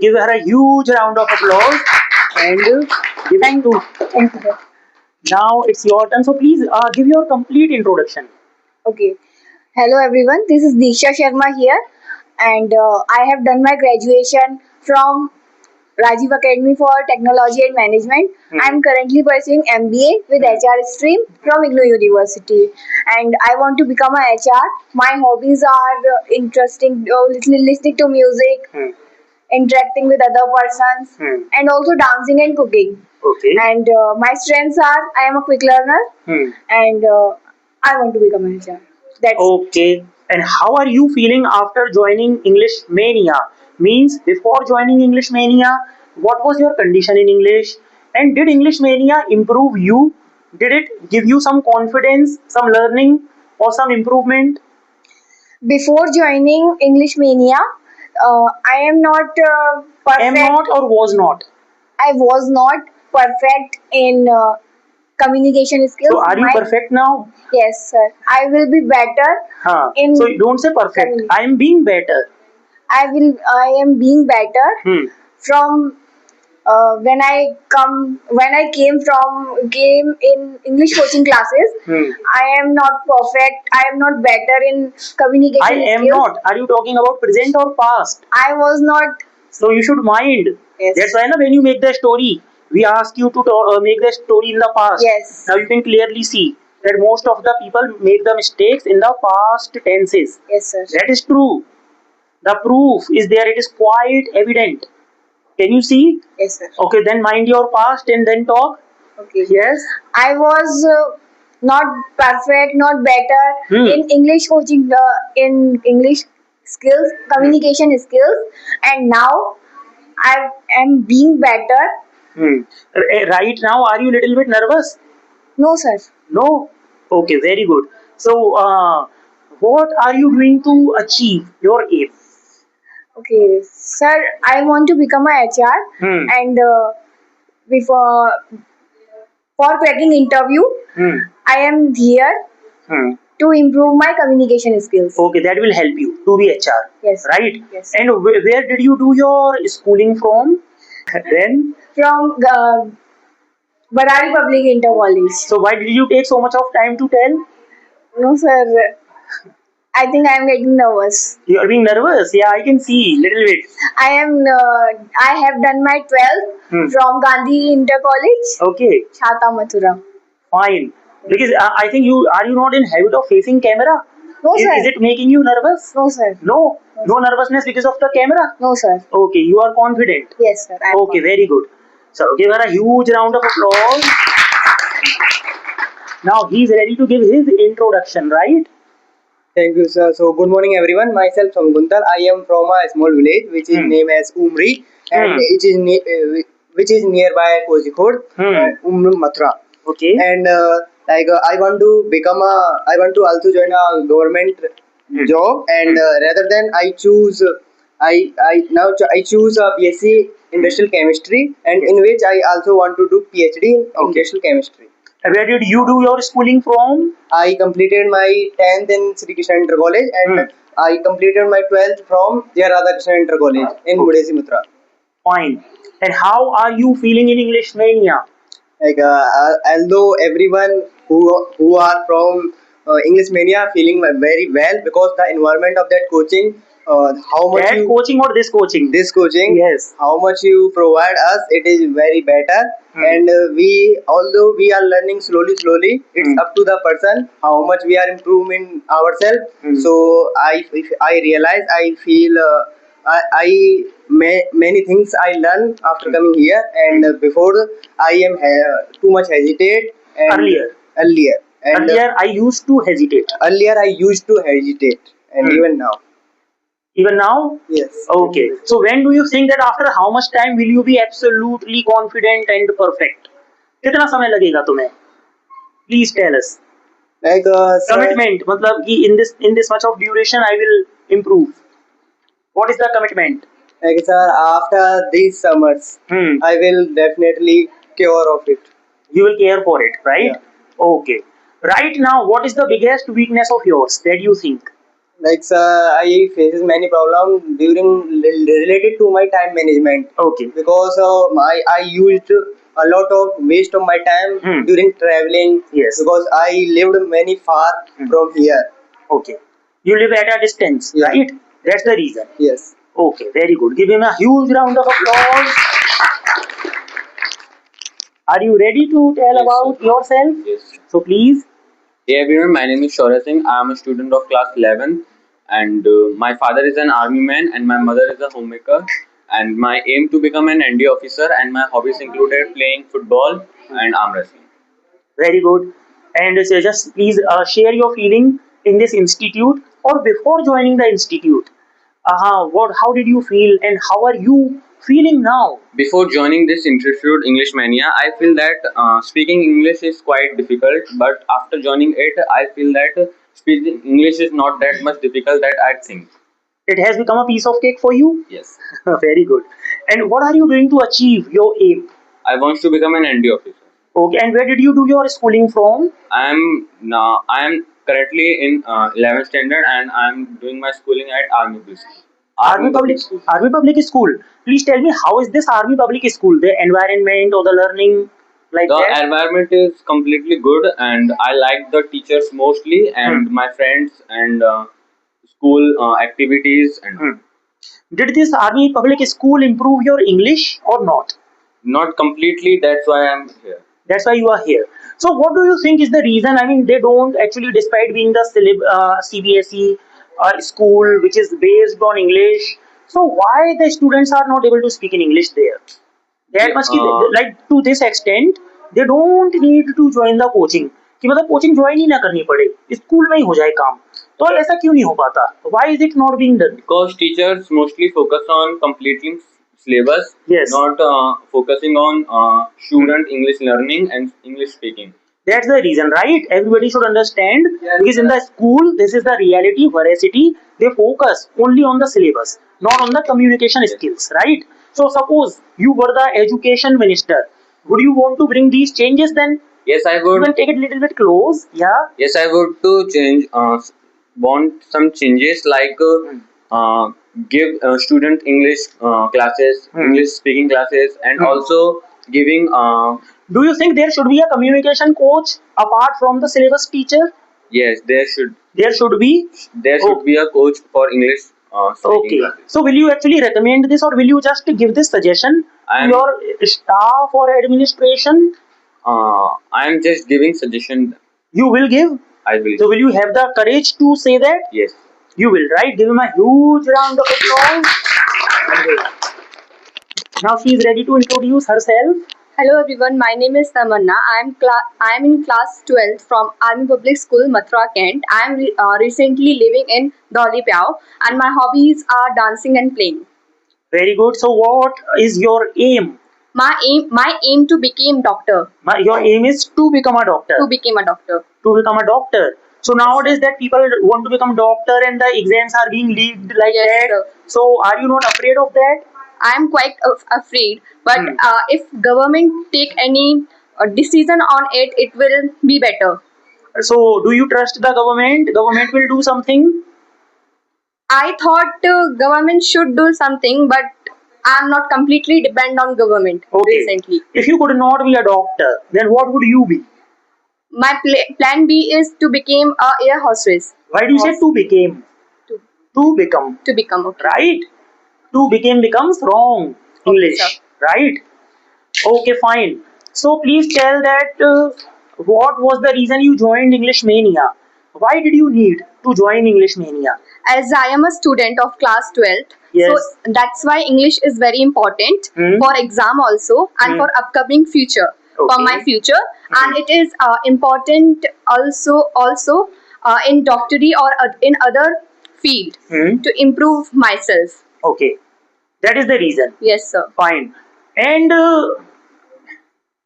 Give her a huge round of applause and give it to. Thank you, sir. Now it's your turn. So please give your complete introduction. Okay. Hello, everyone. This is Diksha Sharma here, and I have done my graduation from Rajiv Academy for Technology and Management. I am currently pursuing MBA with HR stream from IGNOU University, and I want to become a HR. My hobbies are interesting, listening to music, Hmm. interacting with other persons, and also dancing and cooking. Okay. And my strengths are I am a quick learner, Hmm. and I want to become a HR. That's Okay. And how are you feeling after joining English Mania? Means before joining English Mania, what was your condition in English? And did English Mania improve you? Did it give you some confidence, some learning, or some improvement? before joining English Mania. I am not Am perfect. not or was not? I was not perfect in communication skills. So are you perfect now? Yes, sir. I will be better. Huh. In So you don't say perfect. I am being better. I am being better from when I came in English coaching classes. I am not perfect. I am not better in communication I am skills. not. Are you talking about present or past? I was not. So you should mind. Yes. That's why when you make the story, we ask you to make the story in the past. Yes. Now you can clearly see that most of the people make the mistakes in the past tenses. Yes, sir. That is true. The proof is there. It is quite evident. Can you see? Yes, sir. Okay, then mind your past and then talk. Okay. Yes. I was not perfect, not better in English coaching, in English skills, communication skills, and now I am being better. Right now, are you a little bit nervous? No, sir. No? Okay, very good. So, what are you doing to achieve your aim? Okay, sir, I want to become a HR, and before for cracking interview, I am here to improve my communication skills. Okay, that will help you to be HR. Yes. Right? Yes. And where did you do your schooling from? Then? From Barari Public Inter College. So, why did you take so much of time to tell? No, sir. I think I am getting nervous. You are being nervous. Yeah, I can see little bit. I am. I have done my 12th from Gandhi Inter College. Okay. Chhata Mathura. Fine. Because I think you not in habit of facing camera. No, sir. Is it making you nervous? No, sir. No. No nervousness because of the camera. No, sir. Okay, you are confident. Yes, sir. Okay, very good. So give her a huge round of applause. Now he's ready to give his introduction, right? Thank you, sir. So, good morning, everyone. Myself, Samguntal. I am from a small village which is named as Umri, and which is nearby Kozhikode, Mathura. Okay. And I want to I want to also join a government job, and rather than I choose, I choose a BSc Industrial Chemistry, and in which I also want to do PhD in Industrial Chemistry. Where did you do your schooling from? I completed my 10th in Sri Krishna Inter College, and I completed my 12th from J. Radhakrishnan Inter College in Mudesi Mutra. Fine. And how are you feeling in English Mania? Although everyone who are from English Mania feeling very well, because the environment of that coaching, how much That coaching or this coaching? This coaching, yes, how much you provide us, it is very better. And although we are learning slowly, it's up to the person how much we are improving ourselves. So if I realize, I feel many things I learn after coming here, and before I am too much hesitate. And earlier, I used to hesitate. Earlier I used to hesitate, and even now. Even now? Yes. Okay. So when do you think that after how much time will you be absolutely confident and perfect? कितना समय लगेगा तुम्हें? Please tell us. Like Commitment, मतलब कि in this much of duration I will improve. What is the commitment? Like sir, after these summers, I will definitely care of it. You will care for it, right? Yeah. Okay. Right now, what is the biggest weakness of yours that you think? Like I faces many problems during related to my time management Okay. because I used a lot of waste of my time during traveling. Yes. Because I lived many far from here. Okay. You live at a distance, Yeah. right? That's the reason. Yes. Okay, very good. Give him a huge round of applause. Are you ready to tell Yes, about sir. yourself? Yes. So please. Hey everyone, my name is Shaurya Singh. I am a student of class 11 and my father is an army man and my mother is a homemaker. And my aim to become an ND officer and my hobbies included playing football and arm wrestling. Very good. And just please share your feeling in this institute or before joining the institute. What? How did you feel, and how are you feeling now? Before joining this institute, English Mania, I feel that speaking English is quite difficult. But after joining it, I feel that speaking English is not that much difficult that I think. It has become a piece of cake for you. Yes, Very good. And what are you doing to achieve your aim? I want to become an ND officer. Okay. And where did you do your schooling from? I am currently in 11th standard and I am doing my schooling at Army Public School. Army Public School. Please tell me, how is this Army Public School? The environment or the learning like The that? environment is completely good and I like the teachers mostly and my friends and school activities and Hmm. Did this Army Public School improve your English or not? not completely. That's why I'm here. That's why you are here. So, what do you think is the reason? I mean, they don't actually, despite being the CBSE school which is based on English. So, why the students are not able to speak in English there? That Yeah, must be like to this extent. They don't need to join the coaching. कि मतलब coaching join ही ना करनी पड़े, school में ही हो जाए काम. तो ऐसा क्यों नहीं हो पाता? Why is it not being done? because teachers mostly focus on completing syllabus, Yes. not focusing on student English learning and English speaking. That's the reason, right? Everybody should understand, because in the school, this is the reality, veracity. They focus only on the syllabus, not on the communication skills, right? So, suppose you were the education minister, would you want to bring these changes then? Yes, I You would. can take it a little bit close, yeah. Yes, I would to change. Want some changes like give student English classes, English speaking classes, and also giving. Do you think there should be a communication coach apart from the syllabus teacher? Yes, There should be. there should be a coach for English speaking Okay. classes. So, will you actually recommend this, or will you just give this suggestion to I'm- your staff or administration? I am just giving suggestion. You will give. I will. So, will you have the courage to say that? Yes. You will, right? Give him a huge round of applause. Now she is ready to introduce herself. Hello everyone, my name is Tamanna. I am in class 12th from Army Public School, Mathura, Kent. I am recently living in Dolly Piao and my hobbies are dancing and playing. Very good. So, what is your aim? My aim to become doctor. Your aim is to become a doctor. To become a doctor. To become a doctor. So nowadays that people want to become doctor and the exams are being leaked like Yes, that. sir. So are you not afraid of that? I am quite afraid, but if government take any decision on it, it will be better. So do you trust the government? Government will do something. I thought government should do something, but I am not completely depend on government Okay. recently. If you could not be a doctor, then what would you be? My plan B is to become a air hostess. Why do you say to became? To, To become. to become, okay. Right? To became becomes wrong. English. sir. Right? Okay, fine. So please tell that what was the reason you joined English Mania? Why did you need to join English Mania? As I am a student of class 12th, Yes. so that's why English is very important for exam also and for upcoming future. For Okay. my future, and it is important also in doctory or in other field to improve myself. Okay, that is the reason. Yes, sir. Fine. And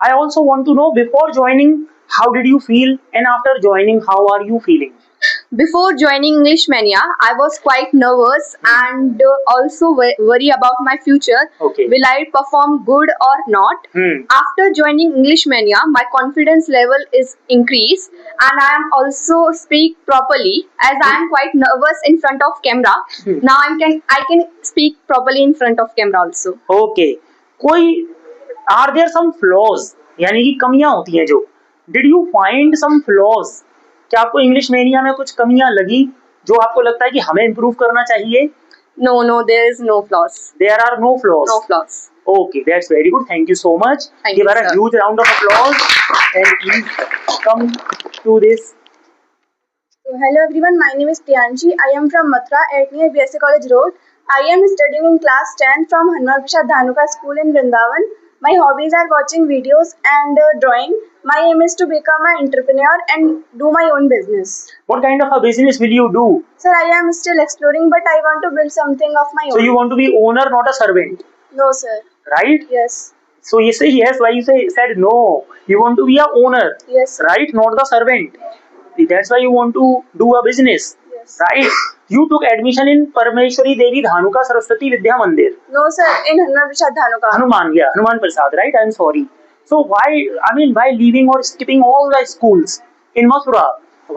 I also want to know, before joining, how did you feel, and after joining, how are you feeling? Before joining English Mania, I was quite nervous and also worry about my future. Okay. Will I perform good or not? After joining English Mania, my confidence level is increased and I am also speak properly as I am quite nervous in front of camera. Now I can speak properly in front of camera also. Okay, कोई are there some flaws, यानी कि कमियां होती हैं जो, did you find some flaws? क्या आपको English mania में कुछ कमियां लगी जो आपको लगता है कि हमें इम्प्रूव करना चाहिए? No, there is no flaws. There are no flaws. No flaws. Okay, that's very good. Thank you so much. Thank Give you, her a sir. huge round of applause and please come to this. Hello everyone, my name is Priyanshi. I am from Mathura at near BSc College Road. I am studying in class 10 from Hanuman Prasad Dhanuka School in Vrindavan. My hobbies are watching videos and drawing. My aim is to become an entrepreneur and do my own business. What kind of a business will you do? Sir, I am still exploring but I want to build something of my own. So you want to be owner, not a servant, No sir. right? Yes. So you say yes, why you said no? You want to be a owner, Yes. right? Not the servant. That's why you want to do a business, Yes. right? You took admission in Parmeshwari Devi Dhanuka Saraswati Vidya Mandir. No sir, in Hanuman Prasad Dhanuka. Hanuman Prasad, right? I'm sorry. So why leaving or skipping all the schools in Mathura,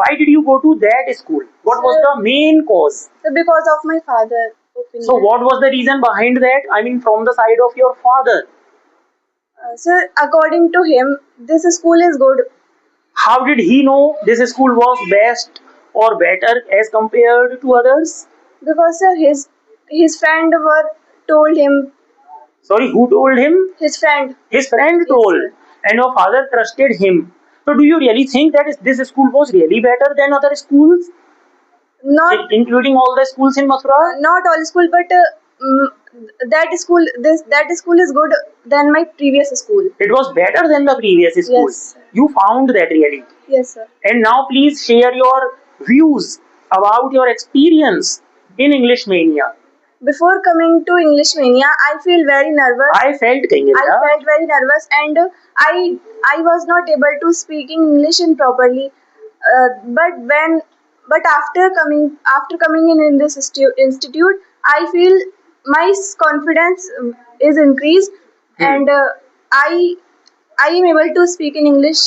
why did you go to that school? What was the main cause? So because of my father. Opinion. So what was the reason behind that? I mean, from the side of your father. Sir, according to him, this school is good. How did he know this school was best or better as compared to others? Because sir, his friend were told him. Sorry, who told him? His friend. His friend Yes, told, sir. and your father trusted him. So, do you really think that this school was really better than other schools, Not including all the schools in Mathura? not all school, but that school is good than my previous school. It was better than the previous school. Yes. You found that really. Yes, sir. And now, please share your views about your experience in English Mania. Before coming to English Mania, I feel very nervous. I felt I felt very nervous, and I was not able to speaking English in properly. But after coming in this institute, I feel my confidence is increased, and I am able to speak in English.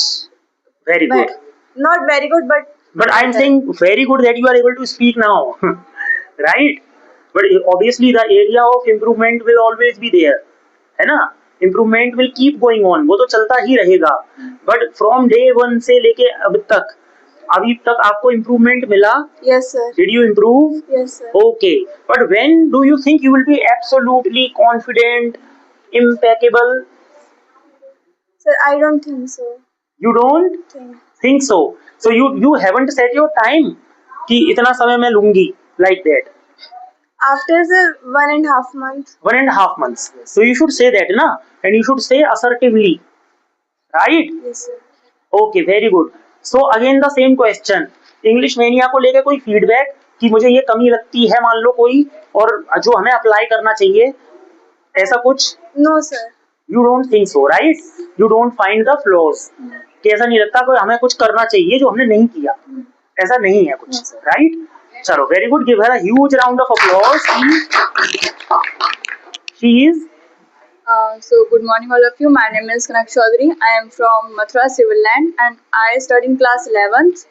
very good. Not very good, But I'm saying very good that you are able to speak now, right? But obviously the area of improvement will always be there, है ना? Improvement will keep going on, वो तो चलता ही रहेगा. But from day one से लेके अभी तक आपको improvement मिला? Yes, sir. Did you improve? Yes, sir. Okay. But when do you think you will be absolutely confident, impeccable? Sir, I don't think so. You don't think so? So you haven't set your time कि इतना समय मैं लूंगी, like that. After the 1.5 months. 1.5 months. So you should say that, na? And you should say assertively, right? Yes, sir. Okay, very good. So again the same question. English Mania को लेके कोई feedback कि मुझे ये कमी लगती है, मान लो कोई, और जो हमें अप्लाई करना चाहिए, ऐसा कुछ? No, sir. You don't think so, right? You don't find the flaws. कि ऐसा नहीं लगता कि हमें कुछ करना चाहिए जो हमने नहीं किया, ऐसा नहीं है कुछ, right? चलो, very good. Give her a huge round of applause. She is. So good morning all of you. My name is Kanak Chaudhary. I am from Mathura Civil Land and I study in class 11th.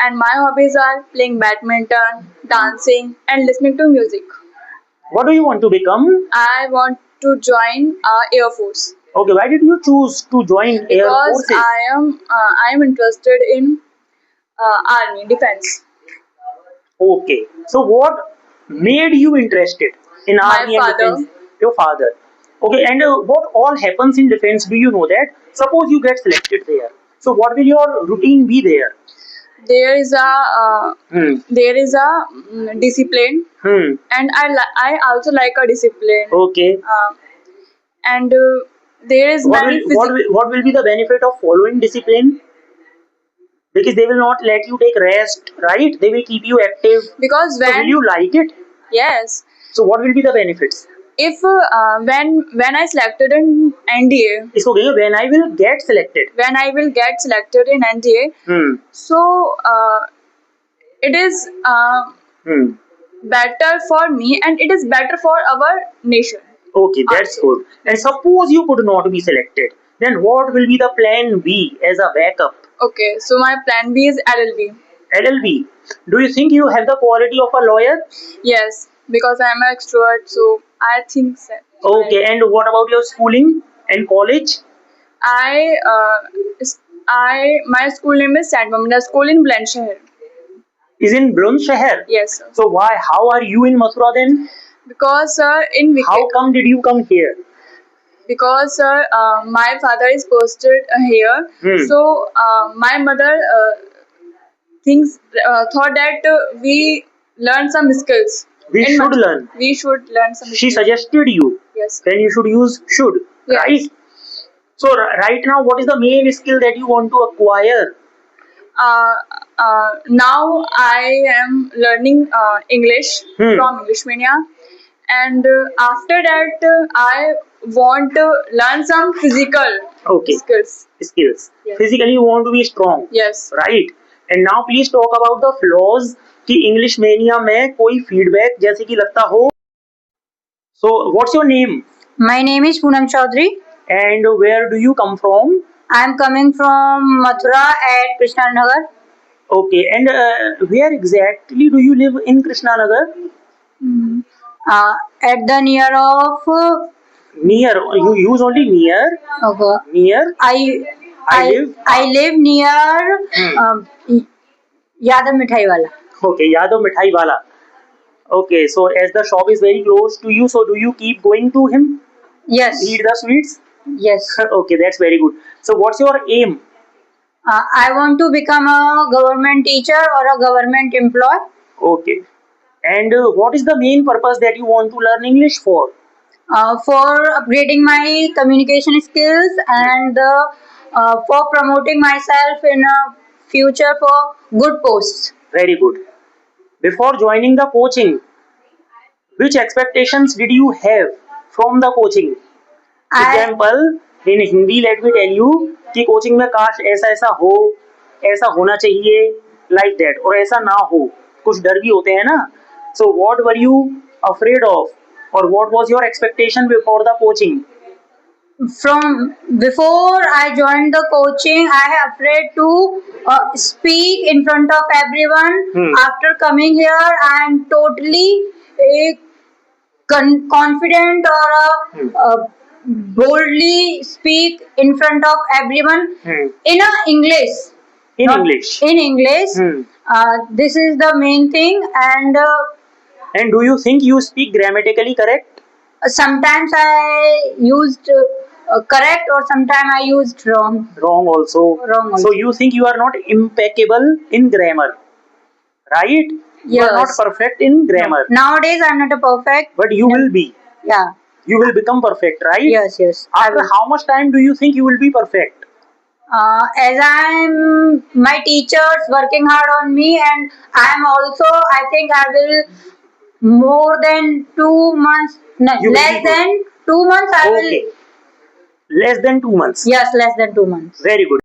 And my hobbies are playing badminton, dancing and listening to music. What do you want to become? I want to join Air Force Okay, why did you choose to join Air because Forces? I am interested in army defense. Okay, so what made you interested in My army and father. defense? Your father. Okay, and what all happens in defense? Do you know that? Suppose you get selected there. So what will your routine be there? There is a discipline Hmm. and I also like a discipline. Okay. And there is many What will be the benefit of following discipline? Because they will not let you take rest, right? They will keep you active. because So will you like it? yes, So what will be the benefits? if when I selected in NDA, इसको कहिए when I will get selected. when I will get selected in NDA, Hmm. so it is Hmm. better for me and it is better for our nation. Okay, that's Also. good. And suppose you could not be selected, then what will be the plan B as a backup? Okay, so my plan B is LLB. LLB. Do you think you have the quality of a lawyer? Yes, because I am an extrovert, so I think so. Okay, and what about your schooling and college? I my school name is Saint Mamina School in Blanchard. Is in Shahar. Yes, sir. So why? How are you in Mathura then? Because in How come did you come here? because my father is posted here, Hmm. so my mother thinks thought that we learn some skills. We in should Mathura. learn. We should learn some She skills. suggested you. Yes. Then you should use should. Yes. Right? So right now, what is the main skill that you want to acquire? uh, Now I am learning English from English Media, and after that I want to learn some physical Okay. skills. Skills. Yes. Physically, you want to be strong. Yes. Right. And now please talk about the flaws कि English mania में कोई feedback जैसे कि लगता हो. So what's your name My name is Poonam Chaudhary. and where do you come from? I am coming from Mathura at Krishna Nagar. Okay, and where exactly do you live in Krishna Nagar? At the near of Near. You use only near. Near. I live near Yadav Mithai Wala. Okay, Yadav Mithai Wala. Okay, so as the shop is very close to you, so do you keep going to him? Yes. Eat the sweets? Yes. Okay, that's very good. So what's your aim? I want to become a government teacher or a government employee. Okay. And what is the main purpose that you want to learn English for? For upgrading my communication skills and for promoting myself in a future for good posts. Very good. Before joining the coaching, which expectations did you have from the coaching? Example, in Hindi, let me tell you कि coaching में काश ऐसा ऐसा हो, ऐसा होना चाहिए, like that, और ऐसा ना हो, कुछ डर भी होते हैं ना. So what were you afraid of, or what was your expectation before the coaching? From before I joined the coaching, I am afraid to speak in front of everyone. After coming here, I am totally confident or boldly speak in front of everyone in English. In Not English. In English. This is the main thing, and And do you think you speak grammatically correct? sometimes I used correct or sometimes I used wrong. Wrong also. Wrong also. So you think you are not impeccable in grammar, right? You are not Yes. perfect in grammar, Nowadays I'm not a perfect. but you will be. Yeah. You will become perfect, right? Yes. Yes. I After will. how much time do you think you will be perfect? As I'm my teachers working hard on me, and I'm also I think I will more than 2 months. No, You will less be good. than 2 months. I Okay. will. Less than 2 months. Yes, less than 2 months. Very good.